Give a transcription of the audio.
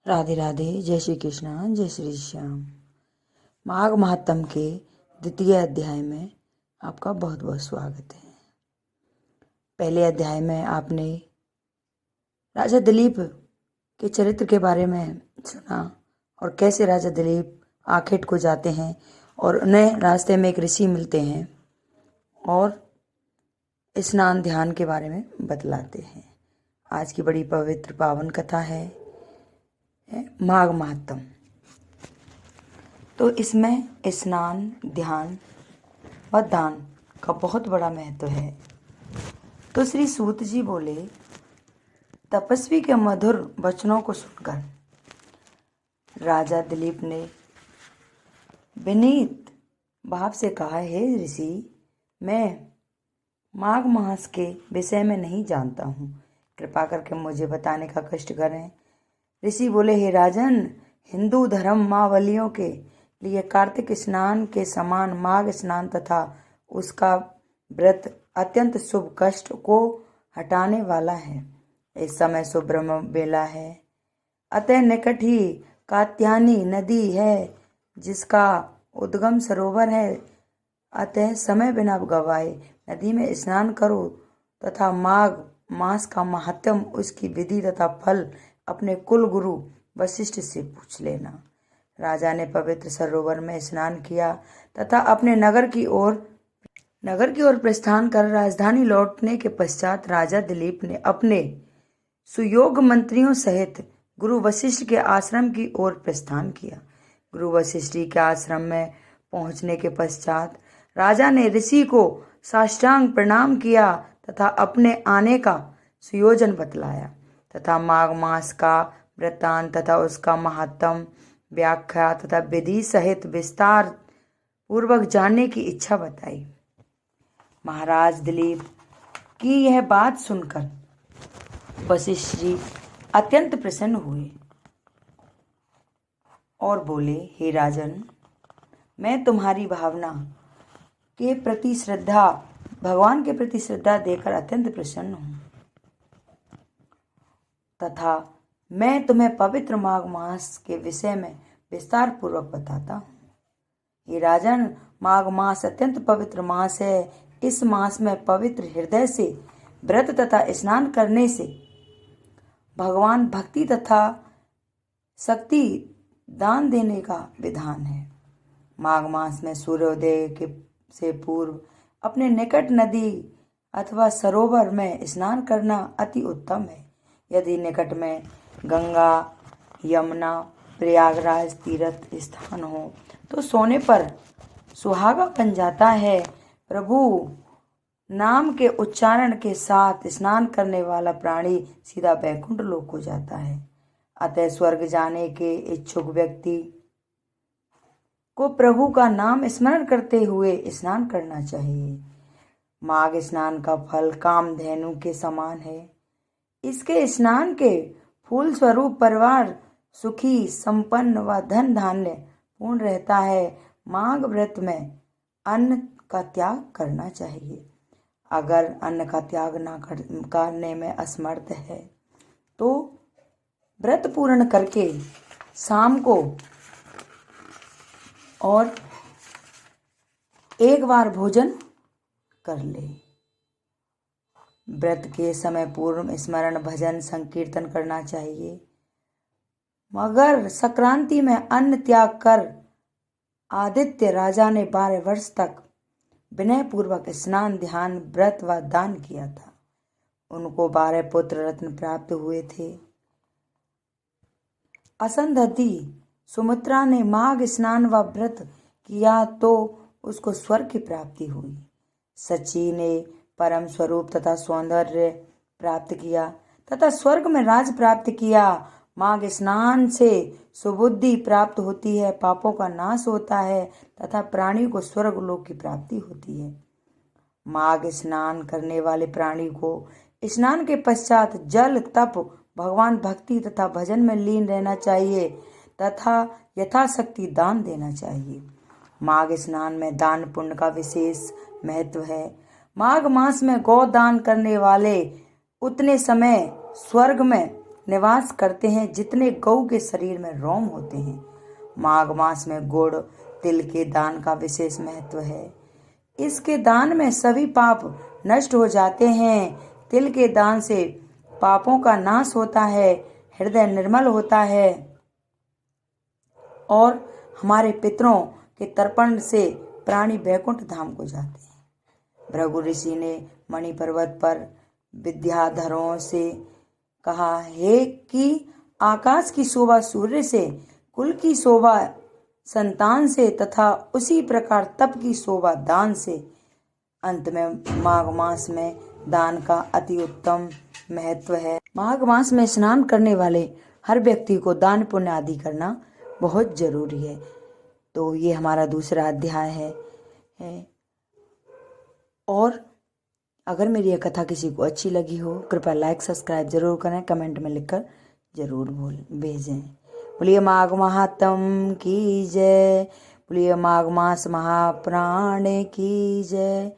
राधे राधे, जय श्री कृष्ण, जय श्री श्याम। माघ महात्म के द्वितीय अध्याय में आपका बहुत बहुत स्वागत है। पहले अध्याय में आपने राजा दिलीप के चरित्र के बारे में सुना और कैसे राजा दिलीप आखेट को जाते हैं और उन्हें रास्ते में एक ऋषि मिलते हैं और स्नान ध्यान के बारे में बतलाते हैं। आज की बड़ी पवित्र पावन कथा है माघ महात्म। तो इसमें स्नान, ध्यान व दान का बहुत बड़ा महत्व है। तो श्री सूत जी बोले, तपस्वी के मधुर वचनों को सुनकर राजा दिलीप ने विनीत भाव से कहा, हे ऋषि, मैं माघ मास के विषय में नहीं जानता हूँ, कृपा करके मुझे बताने का कष्ट करें। ऋषि बोले, हे राजन, हिंदू धर्म मावलियों के लिए कार्तिक स्नान के समान माघ स्नान तथा उसका व्रत अत्यंत शुभ कष्ट को हटाने वाला है। इस समय सुब्रह्म बेला है, अतः निकट ही कात्यायनी नदी है जिसका उद्गम सरोवर है। अतः समय बिना गवाए नदी में स्नान करो तथा माघ मास का महात्म, उसकी विधि तथा फल अपने कुल गुरु वशिष्ठ से पूछ लेना। राजा ने पवित्र सरोवर में स्नान किया तथा अपने नगर की ओर प्रस्थान कर राजधानी लौटने के पश्चात राजा दिलीप ने अपने सुयोग मंत्रियों सहित गुरु वशिष्ठ के आश्रम की ओर प्रस्थान किया। गुरु वशिष्ठ के आश्रम में पहुंचने के पश्चात राजा ने ऋषि को साष्टांग प्रणाम किया तथा अपने आने का सुयोजन बतलाया तथा माघ मास का वृत्तांत तथा उसका महात्म, व्याख्या तथा विधि सहित विस्तार पूर्वक जानने की इच्छा बताई। महाराज दिलीप की यह बात सुनकर वशिष्ठ जी अत्यंत प्रसन्न हुए और बोले, हे राजन, मैं तुम्हारी भावना के प्रति श्रद्धा, भगवान के प्रति श्रद्धा देकर अत्यंत प्रसन्न हूँ तथा मैं तुम्हें पवित्र माघ मास के विषय में विस्तार पूर्वक बताता हूँ। ये राजन, माघ मास अत्यंत पवित्र मास है। इस मास में पवित्र हृदय से व्रत तथा स्नान करने से भगवान भक्ति तथा शक्ति दान देने का विधान है। माघ मास में सूर्योदय से पूर्व अपने निकट नदी अथवा सरोवर में स्नान करना अति उत्तम है। यदि निकट में गंगा, यमुना, प्रयागराज तीर्थ स्थान हो तो सोने पर सुहागा बन जाता है। प्रभु नाम के उच्चारण के साथ स्नान करने वाला प्राणी सीधा वैकुंठ लोक को जाता है। अतः स्वर्ग जाने के इच्छुक व्यक्ति को प्रभु का नाम स्मरण करते हुए स्नान करना चाहिए। माघ स्नान का फल कामधेनु के समान है। इसके स्नान के फूल स्वरूप परिवार सुखी, संपन्न व धन धान्य पूर्ण रहता है। माघ व्रत में अन्न का त्याग करना चाहिए। अगर अन्न का त्याग न करने में असमर्थ है तो व्रत पूर्ण करके शाम को और एक बार भोजन कर ले। व्रत के समय पूर्व स्मरण, भजन, संकीर्तन करना चाहिए। मगर संक्रांति में अन्न त्याग कर आदित्य राजा ने 12 वर्ष तक विनय पूर्वक स्नान, ध्यान, व्रत व दान किया था। उनको 12 पुत्र रत्न प्राप्त हुए थे। असंधति सुमित्रा ने माघ स्नान व व्रत किया तो उसको स्वर्ग की प्राप्ति हुई। सची ने परम स्वरूप तथा सौंदर्य प्राप्त किया तथा स्वर्ग में राज प्राप्त किया। माघ स्नान से सुबुद्धि प्राप्त होती है, पापों का नाश होता है तथा प्राणी को स्वर्ग लोक की प्राप्ति होती है। माघ स्नान करने वाले प्राणी को स्नान के पश्चात जल, तप, भगवान भक्ति तथा भजन में लीन रहना चाहिए तथा यथाशक्ति दान देना चाहिए। माघ स्नान में दान पुण्य का विशेष महत्व है। माघ मास में गौ दान करने वाले उतने समय स्वर्ग में निवास करते हैं जितने गऊ के शरीर में रोम होते हैं। माघ मास में गुड़ तिल के दान का विशेष महत्व है। इसके दान में सभी पाप नष्ट हो जाते हैं। तिल के दान से पापों का नाश होता है, हृदय निर्मल होता है और हमारे पितरों के तर्पण से प्राणी वैकुंठ धाम को जाते हैं। भृगु ऋषि ने मणि पर्वत पर विद्याधरों से कहा, हे कि आकाश की शोभा सूर्य से, कुल की शोभा संतान से तथा उसी प्रकार तप की शोभा दान से। अंत में माघ मास में दान का अति उत्तम महत्व है। माघ मास में स्नान करने वाले हर व्यक्ति को दान पुण्य आदि करना बहुत जरूरी है। तो ये हमारा दूसरा अध्याय है। और अगर मेरी यह कथा किसी को अच्छी लगी हो, कृपया लाइक सब्सक्राइब जरूर करें, कमेंट में लिखकर जरूर भेजें। बोलिए माघ महात्म की जय, बोलिए माघ मास महाप्राण की जय।